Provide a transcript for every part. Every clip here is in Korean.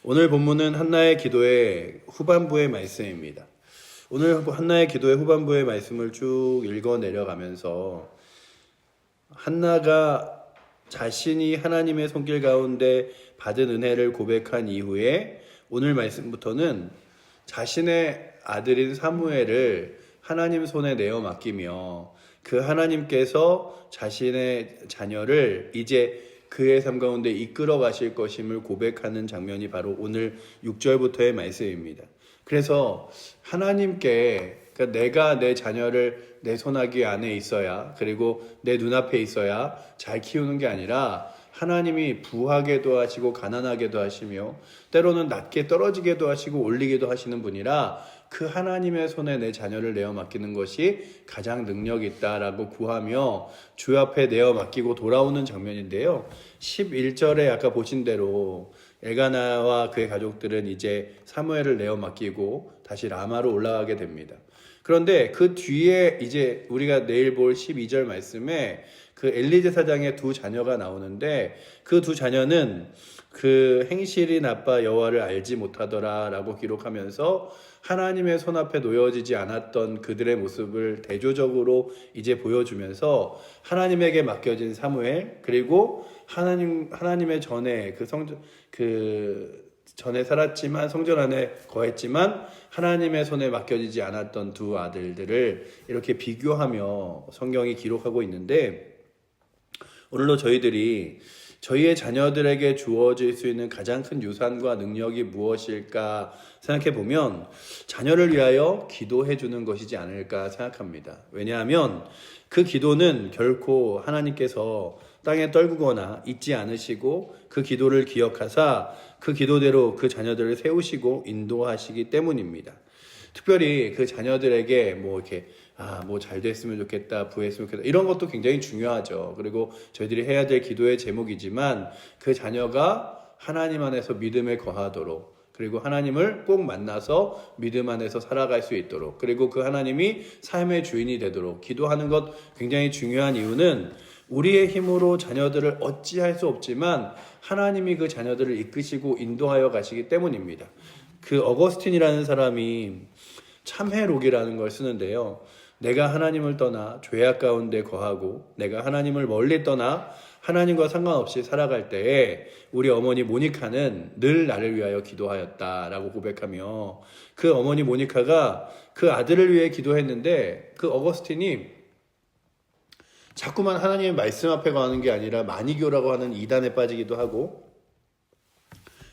오늘 본문은 한나의 기도의 후반부의 말씀입니다. 오늘 한나의 기도의 후반부의 말씀을 쭉 읽어 내려가면서 한나가 자신이 하나님의 손길 가운데 받은 은혜를 고백한 이후에 오늘 말씀부터는 자신의 아들인 사무엘을 하나님 손에 내어 맡기며 그 하나님께서 자신의 자녀를 이제 그의 삶 가운데 이끌어 가실 것임을 고백하는 장면이 바로 오늘 6절부터의 말씀입니다. 그래서 하나님께, 그러니까 내가 내 자녀를 내 손아귀 안에 있어야, 그리고 내 눈앞에 있어야 잘 키우는 게 아니라 하나님이 부하게도 하시고 가난하게도 하시며 때로는 낮게 떨어지게도 하시고 올리게도 하시는 분이라 그 하나님의 손에 내 자녀를 내어 맡기는 것이 가장 능력 있다라고 구하며 주 앞에 내어 맡기고 돌아오는 장면인데요. 11절에 아까 보신 대로 엘가나와 그의 가족들은 이제 사무엘을 내어 맡기고 다시 라마로 올라가게 됩니다. 그런데 그 뒤에 이제 우리가 내일 볼 12절 말씀에 그 엘리제 사장의 두 자녀가 나오는데 그 두 자녀는 그 행실이 나빠 여호와를 알지 못하더라라고 기록하면서 하나님의 손 앞에 놓여지지 않았던 그들의 모습을 대조적으로 이제 보여주면서 하나님에게 맡겨진 사무엘, 그리고 하나님의 전에 전에 살았지만 성전 안에 거했지만 하나님의 손에 맡겨지지 않았던 두 아들들을 이렇게 비교하며 성경이 기록하고 있는데, 오늘도 저희들이 저희의 자녀들에게 주어질 수 있는 가장 큰 유산과 능력이 무엇일까 생각해 보면 자녀를 위하여 기도해 주는 것이지 않을까 생각합니다. 왜냐하면 그 기도는 결코 하나님께서 땅에 떨구거나 잊지 않으시고 그 기도를 기억하사 그 기도대로 그 자녀들을 세우시고 인도하시기 때문입니다. 특별히 그 자녀들에게 이렇게 잘 됐으면 좋겠다, 부했으면 좋겠다, 이런 것도 굉장히 중요하죠. 그리고 저희들이 해야 될 기도의 제목이지만 그 자녀가 하나님 안에서 믿음에 거하도록, 그리고 하나님을 꼭 만나서 믿음 안에서 살아갈 수 있도록, 그리고 그 하나님이 삶의 주인이 되도록 기도하는 것 굉장히 중요한 이유는 우리의 힘으로 자녀들을 어찌할 수 없지만 하나님이 그 자녀들을 이끄시고 인도하여 가시기 때문입니다. 그 어거스틴이라는 사람이 참회록이라는 걸 쓰는데요. 내가 하나님을 떠나 죄악 가운데 거하고 내가 하나님을 멀리 떠나 하나님과 상관없이 살아갈 때에 우리 어머니 모니카는 늘 나를 위하여 기도하였다라고 고백하며, 그 어머니 모니카가 그 아들을 위해 기도했는데 그 어거스틴이 자꾸만 하나님의 말씀 앞에 가는 게 아니라 마니교라고 하는 이단에 빠지기도 하고,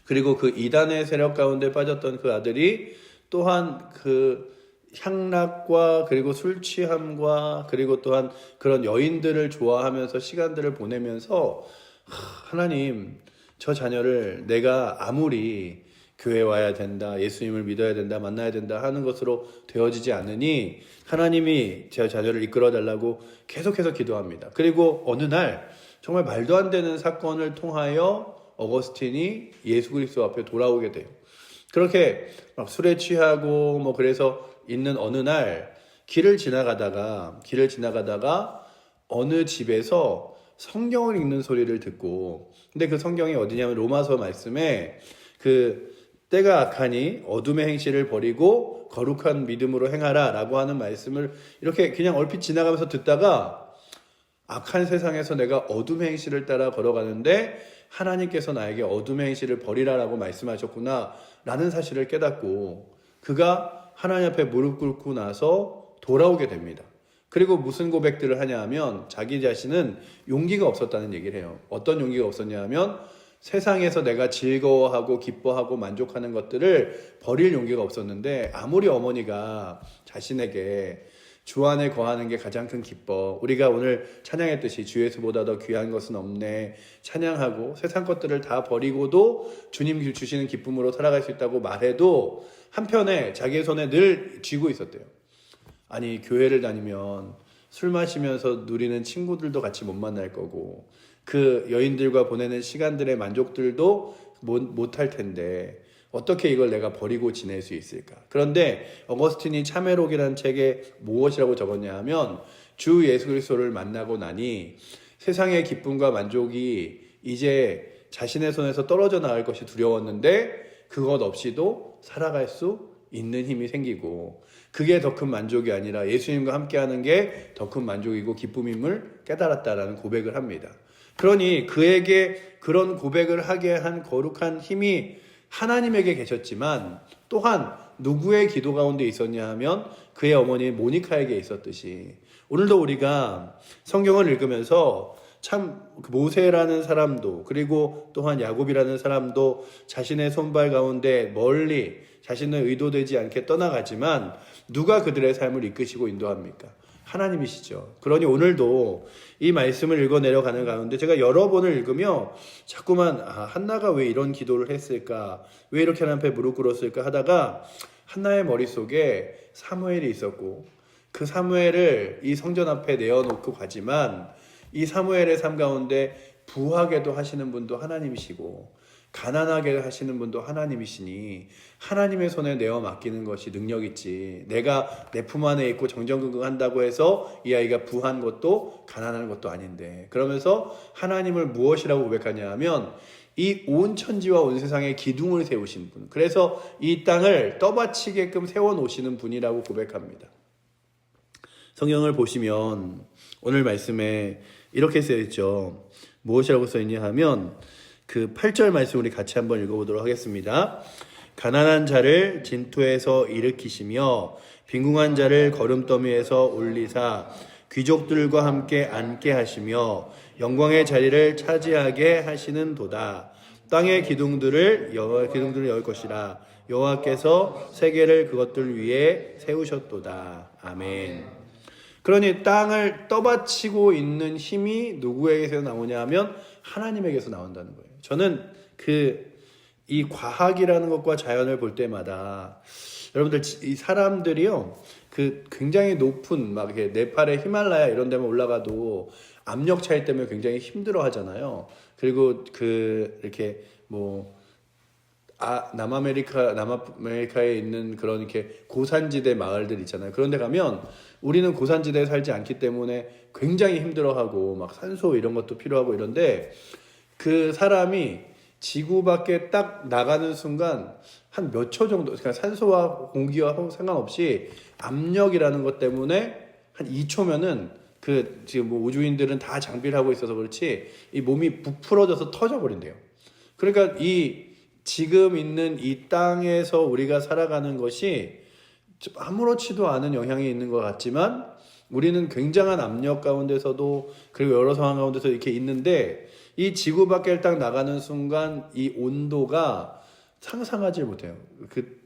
그리고 그 이단의 세력 가운데 빠졌던 그 아들이 또한 그 향락과 그리고 술 취함과 그리고 또한 그런 여인들을 좋아하면서 시간들을 보내면서 하나님, 저 자녀를 내가 아무리 교회 와야 된다, 예수님을 믿어야 된다, 만나야 된다 하는 것으로 되어지지 않으니 하나님이 제 자녀를 이끌어 달라고 계속해서 기도합니다. 그리고 어느 날 정말 말도 안 되는 사건을 통하여 어거스틴이 예수 그리스도 앞에 돌아오게 돼요. 그렇게 막 술에 취하고 그래서 있는 어느 날 길을 지나가다가 어느 집에서 성경을 읽는 소리를 듣고, 근데 그 성경이 어디냐면 로마서 말씀에 그 때가 악하니 어둠의 행실을 버리고 거룩한 믿음으로 행하라 라고 하는 말씀을 이렇게 그냥 얼핏 지나가면서 듣다가 악한 세상에서 내가 어둠의 행실을 따라 걸어가는데 하나님께서 나에게 어둠의 행실을 버리라라고 말씀하셨구나 라는 사실을 깨닫고 그가 하나님 앞에 무릎 꿇고 나서 돌아오게 됩니다. 그리고 무슨 고백들을 하냐 하면 자기 자신은 용기가 없었다는 얘기를 해요. 어떤 용기가 없었냐 하면 세상에서 내가 즐거워하고 기뻐하고 만족하는 것들을 버릴 용기가 없었는데, 아무리 어머니가 자신에게 주 안에 거하는 게 가장 큰 기뻐, 우리가 오늘 찬양했듯이 주 예수보다 더 귀한 것은 없네 찬양하고 세상 것들을 다 버리고도 주님 주시는 기쁨으로 살아갈 수 있다고 말해도 한편에 자기의 손에 늘 쥐고 있었대요. 아니, 교회를 다니면 술 마시면서 누리는 친구들도 같이 못 만날 거고 그 여인들과 보내는 시간들의 만족들도 못할 텐데 어떻게 이걸 내가 버리고 지낼 수 있을까? 그런데 어거스틴이 참회록이라는 책에 무엇이라고 적었냐 하면 주 예수 그리스도를 만나고 나니 세상의 기쁨과 만족이 이제 자신의 손에서 떨어져 나갈 것이 두려웠는데 그것 없이도 살아갈 수 있는 힘이 생기고, 그게 더 큰 만족이 아니라 예수님과 함께하는 게 더 큰 만족이고 기쁨임을 깨달았다라는 고백을 합니다. 그러니 그에게 그런 고백을 하게 한 거룩한 힘이 하나님에게 계셨지만, 또한 누구의 기도 가운데 있었냐 하면 그의 어머니 모니카에게 있었듯이, 오늘도 우리가 성경을 읽으면서 참 모세라는 사람도, 그리고 또한 야곱이라는 사람도 자신의 손발 가운데 멀리 자신의 의도되지 않게 떠나가지만 누가 그들의 삶을 이끄시고 인도합니까? 하나님이시죠. 그러니 오늘도 이 말씀을 읽어 내려가는 가운데 제가 여러 번을 읽으며 자꾸만 한나가 왜 이런 기도를 했을까, 왜 이렇게 하나님 앞에 무릎 꿇었을까 하다가 한나의 머릿속에 사무엘이 있었고, 그 사무엘을 이 성전 앞에 내어놓고 가지만 이 사무엘의 삶 가운데 부하게도 하시는 분도 하나님이시고 가난하게 하시는 분도 하나님이시니 하나님의 손에 내어 맡기는 것이 능력있지, 내가 내 품 안에 있고 정정긍긍한다고 해서 이 아이가 부한 것도 가난한 것도 아닌데, 그러면서 하나님을 무엇이라고 고백하냐 하면 이 온 천지와 온 세상에 기둥을 세우신 분, 그래서 이 땅을 떠받치게끔 세워놓으시는 분이라고 고백합니다. 성경을 보시면 오늘 말씀에 이렇게 써있죠. 무엇이라고 써있냐 하면 그 8절 말씀 우리 같이 한번 읽어보도록 하겠습니다. 가난한 자를 진토에서 일으키시며 빈궁한 자를 거름더미에서 올리사 귀족들과 함께 앉게 하시며 영광의 자리를 차지하게 하시는 도다. 땅의 기둥들을 열 것이라. 여호와께서 세계를 그것들 위에 세우셨도다. 아멘. 그러니 땅을 떠받치고 있는 힘이 누구에게서 나오냐 하면 하나님에게서 나온다는 거예요. 저는 이 과학이라는 것과 자연을 볼 때마다 여러분들 이 사람들이요, 굉장히 높은 막 이렇게 네팔의 히말라야 이런 데만 올라가도 압력 차이 때문에 굉장히 힘들어 하잖아요. 그리고 이렇게 남아메리카에 있는 그런 이렇게 고산지대 마을들 있잖아요. 그런 데 가면 우리는 고산지대에 살지 않기 때문에 굉장히 힘들어하고 막 산소 이런 것도 필요하고 이런데, 그 사람이 지구 밖에 딱 나가는 순간 한 몇 초 정도, 그러니까 산소와 공기와 상관없이 압력이라는 것 때문에 한 2초면은 지금 우주인들은 다 장비를 하고 있어서 그렇지 이 몸이 부풀어져서 터져버린대요. 그러니까 지금 있는 이 땅에서 우리가 살아가는 것이 아무렇지도 않은 영향이 있는 것 같지만 우리는 굉장한 압력 가운데서도, 그리고 여러 상황 가운데서 이렇게 있는데, 이 지구 밖에 딱 나가는 순간 이 온도가 상상하지 못해요.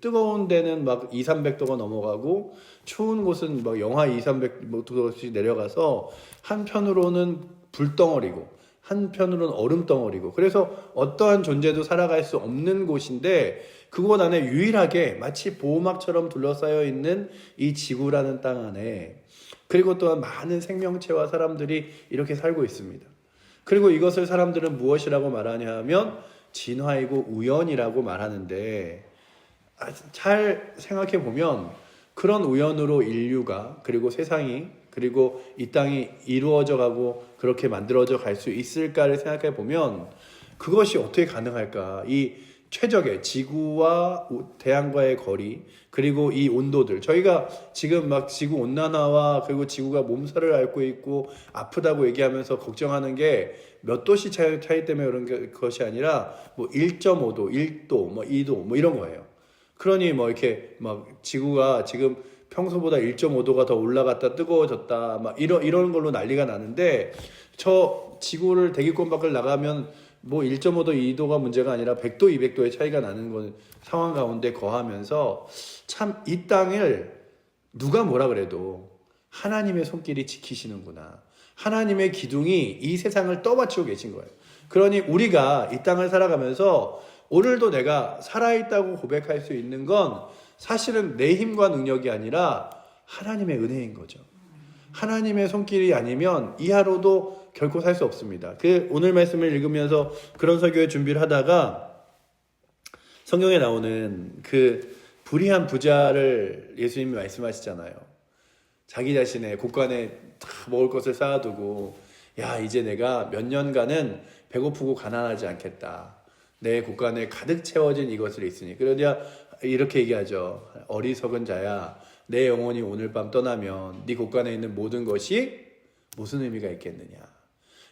뜨거운 데는 막 2, 300도가 넘어가고 추운 곳은 막 영하 2, 300도씩 내려가서 한편으로는 불덩어리고 한편으로는 얼음덩어리고, 그래서 어떠한 존재도 살아갈 수 없는 곳인데 그곳 안에 유일하게 마치 보호막처럼 둘러싸여 있는 이 지구라는 땅 안에, 그리고 또한 많은 생명체와 사람들이 이렇게 살고 있습니다. 그리고 이것을 사람들은 무엇이라고 말하냐 하면 진화이고 우연이라고 말하는데, 잘 생각해 보면 그런 우연으로 인류가, 그리고 세상이, 그리고 이 땅이 이루어져 가고 그렇게 만들어져 갈 수 있을까를 생각해 보면 그것이 어떻게 가능할까? 이 최적의 지구와 태양과의 거리, 그리고 이 온도들, 저희가 지금 막 지구 온난화와 그리고 지구가 몸살을 앓고 있고 아프다고 얘기하면서 걱정하는 게 몇 도씨 차이 때문에 그런 것이 아니라 1.5도, 1도, 2도 이런 거예요. 그러니 이렇게 막 지구가 지금 평소보다 1.5도가 더 올라갔다 뜨거워졌다 막 이런 걸로 난리가 나는데, 저 지구를 대기권 밖을 나가면 1.5도, 2도가 문제가 아니라 100도, 200도의 차이가 나는 건 상황 가운데 거하면서 참 이 땅을 누가 뭐라 그래도 하나님의 손길이 지키시는구나. 하나님의 기둥이 이 세상을 떠받치고 계신 거예요. 그러니 우리가 이 땅을 살아가면서 오늘도 내가 살아있다고 고백할 수 있는 건 사실은 내 힘과 능력이 아니라 하나님의 은혜인 거죠. 하나님의 손길이 아니면 이 하루도 결코 살 수 없습니다. 오늘 말씀을 읽으면서 그런 설교의 준비를 하다가 성경에 나오는 불의한 부자를 예수님이 말씀하시잖아요. 자기 자신의 곳간에 먹을 것을 쌓아두고, 야, 이제 내가 몇 년간은 배고프고 가난하지 않겠다. 내 곳간에 가득 채워진 이것을 있으니. 그러자 이렇게 얘기하죠. 어리석은 자야, 내 영혼이 오늘 밤 떠나면 네 곳간에 있는 모든 것이 무슨 의미가 있겠느냐.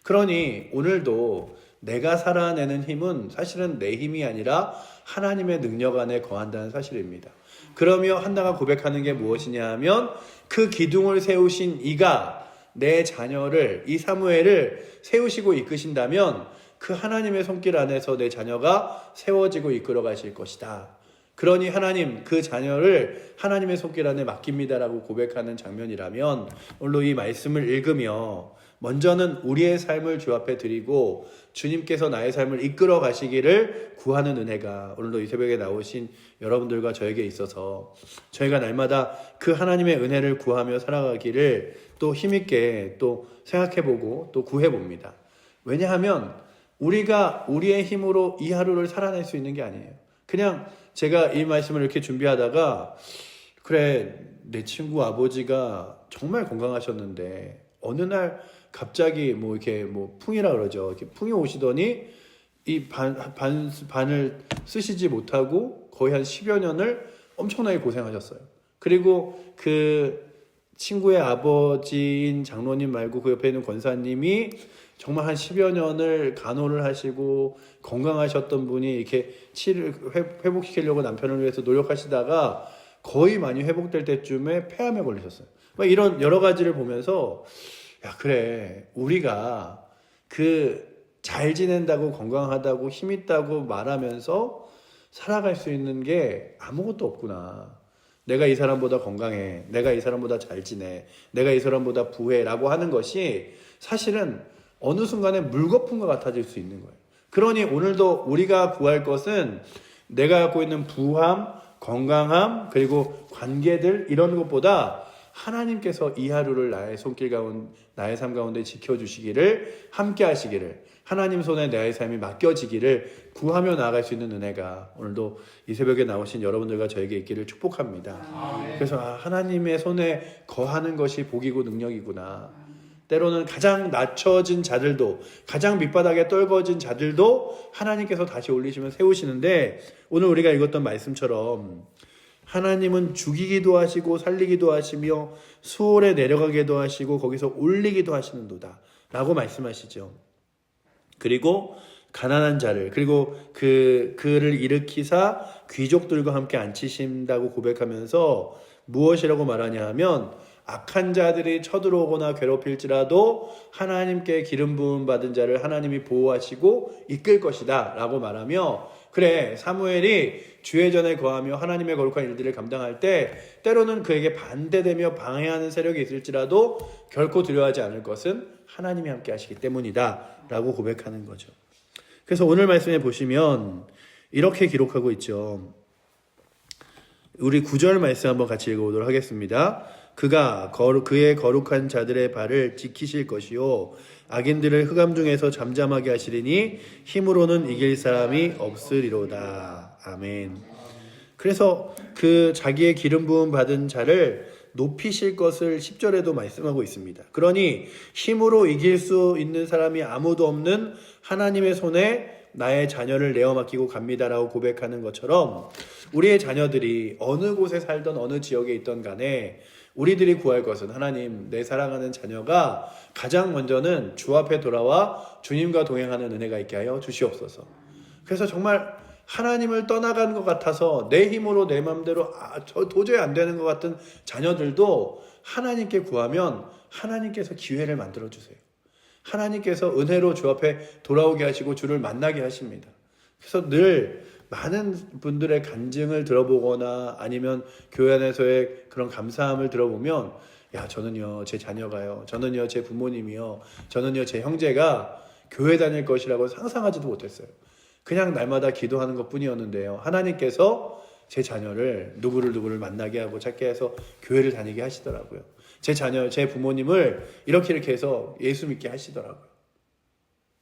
그러니 오늘도 내가 살아내는 힘은 사실은 내 힘이 아니라 하나님의 능력 안에 거한다는 사실입니다. 그러며 한나가 고백하는 게 무엇이냐 하면 그 기둥을 세우신 이가 내 자녀를, 이 사무엘을 세우시고 이끄신다면 그 하나님의 손길 안에서 내 자녀가 세워지고 이끌어 가실 것이다. 그러니 하나님, 그 자녀를 하나님의 손길 안에 맡깁니다라고 고백하는 장면이라면 오늘 이 말씀을 읽으며 먼저는 우리의 삶을 주 앞에 드리고 주님께서 나의 삶을 이끌어 가시기를 구하는 은혜가 오늘도 이 새벽에 나오신 여러분들과 저에게 있어서 저희가 날마다 그 하나님의 은혜를 구하며 살아가기를 또 힘있게 또 생각해보고 또 구해봅니다. 왜냐하면 우리가 우리의 힘으로 이 하루를 살아낼 수 있는 게 아니에요. 그냥 제가 이 말씀을 이렇게 준비하다가 그래, 내 친구 아버지가 정말 건강하셨는데 어느 날 갑자기 뭐 이렇게 뭐 풍이라 그러죠. 이렇게 풍이 오시더니 이 반을 쓰시지 못하고 거의 한 10여 년을 엄청나게 고생하셨어요. 그리고 그 친구의 아버지인 장로님 말고 그 옆에 있는 권사님이 정말 한 10여 년을 간호를 하시고 건강하셨던 분이 이렇게 회복시키려고 남편을 위해서 노력하시다가 거의 많이 회복될 때쯤에 폐암에 걸리셨어요. 이런 여러 가지를 보면서 야, 그래, 우리가 그 잘 지낸다고 건강하다고 힘 있다고 말하면서 살아갈 수 있는 게 아무것도 없구나. 내가 이 사람보다 건강해, 내가 이 사람보다 잘 지내, 내가 이 사람보다 부해라고 하는 것이 사실은 어느 순간에 물거품과 같아질 수 있는 거예요. 그러니 오늘도 우리가 구할 것은 내가 갖고 있는 부함, 건강함, 그리고 관계들 이런 것보다 하나님께서 이 하루를 나의 손길 가운데, 나의 삶 가운데 지켜주시기를, 함께 하시기를, 하나님 손에 나의 삶이 맡겨지기를 구하며 나아갈 수 있는 은혜가 오늘도 이 새벽에 나오신 여러분들과 저에게 있기를 축복합니다. 그래서 하나님의 손에 거하는 것이 복이고 능력이구나. 때로는 가장 낮춰진 자들도, 가장 밑바닥에 떨궈진 자들도 하나님께서 다시 올리시면 세우시는데, 오늘 우리가 읽었던 말씀처럼 하나님은 죽이기도 하시고 살리기도 하시며 수월에 내려가기도 하시고 거기서 올리기도 하시는도다 라고 말씀하시죠. 그리고 가난한 자를, 그리고 그를 일으키사 귀족들과 함께 앉히신다고 고백하면서 무엇이라고 말하냐 하면 악한 자들이 쳐들어오거나 괴롭힐지라도 하나님께 기름 부음 받은 자를 하나님이 보호하시고 이끌 것이다 라고 말하며, 그래, 사무엘이 주의 전에 거하며 하나님의 거룩한 일들을 감당할 때 때로는 그에게 반대되며 방해하는 세력이 있을지라도 결코 두려워하지 않을 것은 하나님이 함께 하시기 때문이다 라고 고백하는 거죠. 그래서 오늘 말씀에 보시면 이렇게 기록하고 있죠. 우리 9절 말씀 한번 같이 읽어보도록 하겠습니다. 그가 그의 거룩한 자들의 발을 지키실 것이요 악인들을 흑암 중에서 잠잠하게 하시리니 힘으로는 이길 사람이 없으리로다. 아멘. 그래서 그 자기의 기름 부음 받은 자를 높이실 것을 10절에도 말씀하고 있습니다. 그러니 힘으로 이길 수 있는 사람이 아무도 없는 하나님의 손에 나의 자녀를 내어 맡기고 갑니다라고 고백하는 것처럼 우리의 자녀들이 어느 곳에 살던 어느 지역에 있던 간에 우리들이 구할 것은 하나님, 내 사랑하는 자녀가 가장 먼저는 주 앞에 돌아와 주님과 동행하는 은혜가 있게 하여 주시옵소서. 그래서 정말 하나님을 떠나간 것 같아서 내 힘으로 내 마음대로 저 도저히 안 되는 것 같은 자녀들도 하나님께 구하면 하나님께서 기회를 만들어 주세요. 하나님께서 은혜로 주 앞에 돌아오게 하시고 주를 만나게 하십니다. 그래서 늘 많은 분들의 간증을 들어보거나 아니면 교회 안에서의 그런 감사함을 들어보면, 야, 저는요, 제 자녀가요, 저는요, 제 부모님이요, 저는요, 제 형제가 교회 다닐 것이라고 상상하지도 못했어요. 그냥 날마다 기도하는 것 뿐이었는데요, 하나님께서 제 자녀를 누구를 만나게 하고 찾게 해서 교회를 다니게 하시더라고요. 제 자녀, 제 부모님을 이렇게 해서 예수 믿게 하시더라고요.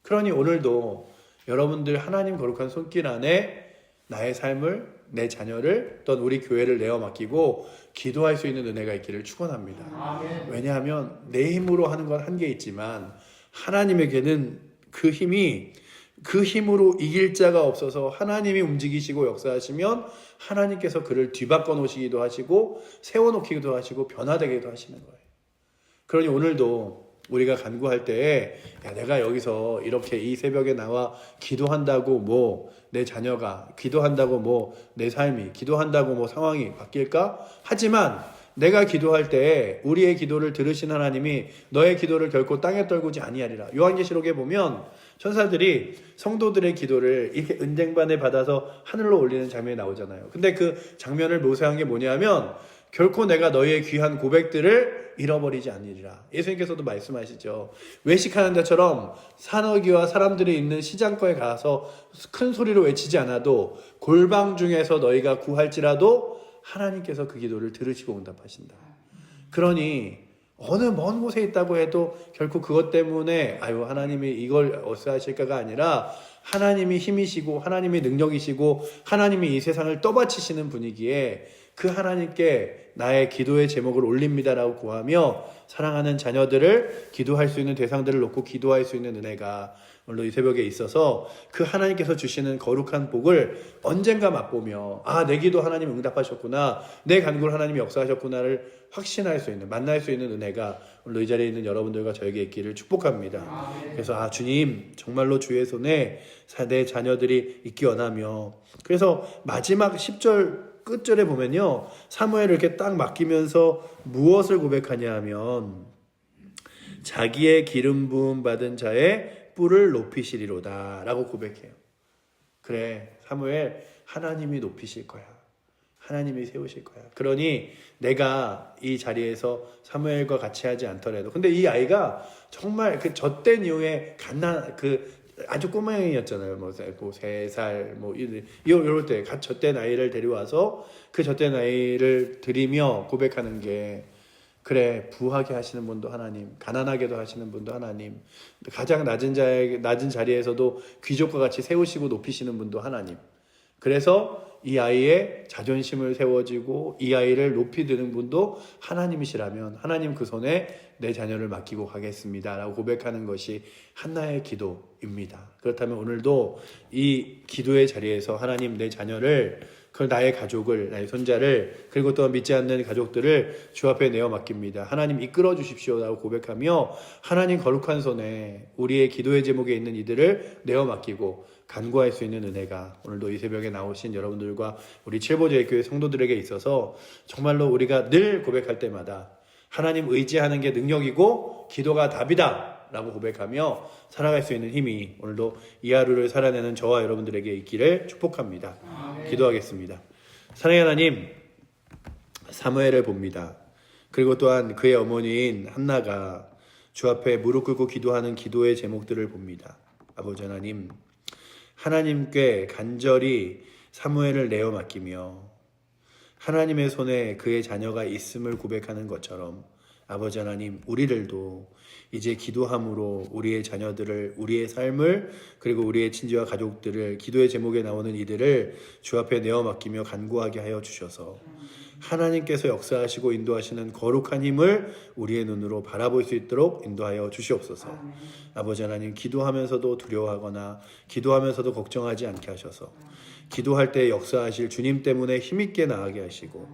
그러니 오늘도 여러분들 하나님 거룩한 손길 안에 나의 삶을, 내 자녀를, 또는 우리 교회를 내어 맡기고 기도할 수 있는 은혜가 있기를 축원합니다. 아멘. 왜냐하면 내 힘으로 하는 건 한계 있지만 하나님에게는 그 힘이 그 힘으로 이길 자가 없어서 하나님이 움직이시고 역사하시면 하나님께서 그를 뒤바꿔 놓으시기도 하시고 세워놓기도 하시고 변화되기도 하시는 거예요. 그러니 오늘도 우리가 간구할 때에 야, 내가 여기서 이렇게 이 새벽에 나와 기도한다고 뭐 내 자녀가 기도한다고 뭐 내 삶이 기도한다고 뭐 상황이 바뀔까? 하지만 내가 기도할 때 우리의 기도를 들으신 하나님이 너의 기도를 결코 땅에 떨구지 아니하리라. 요한계시록에 보면 천사들이 성도들의 기도를 이렇게 은쟁반에 받아서 하늘로 올리는 장면이 나오잖아요. 근데 그 장면을 묘사한 게 뭐냐면 결코 내가 너희의 귀한 고백들을 잃어버리지 않으리라. 예수님께서도 말씀하시죠. 외식하는 자처럼 산어기와 사람들이 있는 시장가에 가서 큰 소리로 외치지 않아도 골방 중에서 너희가 구할지라도 하나님께서 그 기도를 들으시고 응답하신다. 그러니 어느 먼 곳에 있다고 해도 결코 그것 때문에 아유 하나님이 이걸 어찌하실까가 아니라 하나님이 힘이시고 하나님이 능력이시고 하나님이 이 세상을 떠받치시는 분이기에 그 하나님께 나의 기도의 제목을 올립니다라고 구하며 사랑하는 자녀들을 기도할 수 있는 대상들을 놓고 기도할 수 있는 은혜가 오늘 이 새벽에 있어서 그 하나님께서 주시는 거룩한 복을 언젠가 맛보며 아, 내 기도 하나님 응답하셨구나, 내 간구를 하나님이 역사하셨구나를 확신할 수 있는, 만날 수 있는 은혜가 오늘 이 자리에 있는 여러분들과 저에게 있기를 축복합니다. 그래서 아, 주님 정말로 주의 손에 내 자녀들이 있기 원하며, 그래서 마지막 10절 끝절에 보면요, 사무엘을 이렇게 딱 맡기면서 무엇을 고백하냐 하면 자기의 기름 부음 받은 자의 뿔을 높이시리로다 라고 고백해요. 그래, 사무엘, 하나님이 높이실 거야. 하나님이 세우실 거야. 그러니 내가 이 자리에서 사무엘과 같이 하지 않더라도, 근데 이 아이가 정말 그 젖된 이후에 아주 꼬마형이었잖아요. 뭐 3살 이럴 때 젖된 아이를 데려와서 그 젖된 아이를 드리며 고백하는 게, 그래, 부하게 하시는 분도 하나님, 가난하게도 하시는 분도 하나님, 가장 낮은 자리에서도 귀족과 같이 세우시고 높이시는 분도 하나님. 그래서 이 아이의 자존심을 세워지고 이 아이를 높이 드는 분도 하나님이시라면 하나님 그 손에 내 자녀를 맡기고 가겠습니다 라고 고백하는 것이 한나의 기도입니다. 그렇다면 오늘도 이 기도의 자리에서 하나님, 내 자녀를, 그 나의 가족을, 나의 손자를, 그리고 또 믿지 않는 가족들을 주 앞에 내어 맡깁니다. 하나님 이끌어 주십시오 라고 고백하며 하나님 거룩한 손에 우리의 기도의 제목에 있는 이들을 내어 맡기고 간구할 수 있는 은혜가 오늘도 이 새벽에 나오신 여러분들과 우리 칠보제일교회 성도들에게 있어서 정말로 우리가 늘 고백할 때마다 하나님 의지하는 게 능력이고 기도가 답이다 라고 고백하며 살아갈 수 있는 힘이 오늘도 이 하루를 살아내는 저와 여러분들에게 있기를 축복합니다. 기도하겠습니다. 사랑의 하나님, 사무엘을 봅니다. 그리고 또한 그의 어머니인 한나가 주 앞에 무릎 꿇고 기도하는 기도의 제목들을 봅니다. 아버지 하나님, 하나님께 간절히 사무엘을 내어 맡기며 하나님의 손에 그의 자녀가 있음을 고백하는 것처럼 아버지 하나님, 우리들도 이제 기도함으로 우리의 자녀들을, 우리의 삶을, 그리고 우리의 친지와 가족들을, 기도의 제목에 나오는 이들을 주 앞에 내어 맡기며 간구하게 하여 주셔서 하나님께서 역사하시고 인도하시는 거룩한 힘을 우리의 눈으로 바라볼 수 있도록 인도하여 주시옵소서. 아버지 하나님, 기도하면서도 두려워하거나 기도하면서도 걱정하지 않게 하셔서 기도할 때 역사하실 주님 때문에 힘있게 나아가게 하시고,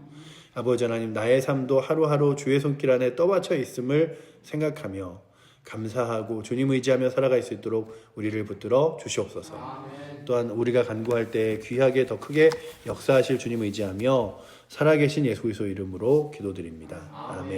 아버지 하나님, 나의 삶도 하루하루 주의 손길 안에 떠받쳐 있음을 생각하며 감사하고 주님 의지하며 살아갈 수 있도록 우리를 붙들어 주시옵소서. 또한 우리가 간구할 때 귀하게 더 크게 역사하실 주님 의지하며 살아계신 예수 그리스도 이름으로 기도드립니다. 아멘.